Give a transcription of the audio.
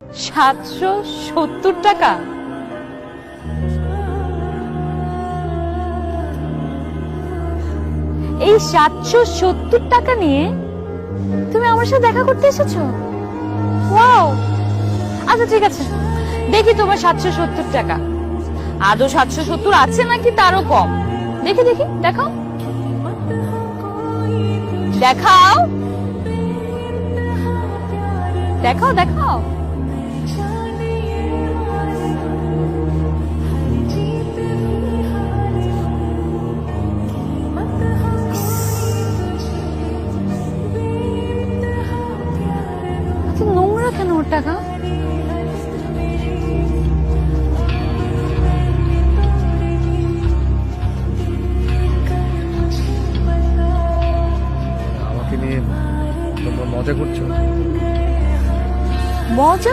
770 টাকা? এই 770 টাকা নিয়ে তুমি আমার সাথে দেখা করতে এসেছো? ওয়াও, আচ্ছা ঠিক আছে, দেখি তোমার 770 টাকা আদৌ 770 আছে নাকি তারও কম। দেখি দেখি, দেখাও দেখাও দেখাও দেখাও। এত নোংরা কেন ওর টাকা? আমাকে নিয়ে তোমরা মজা করছো? মজা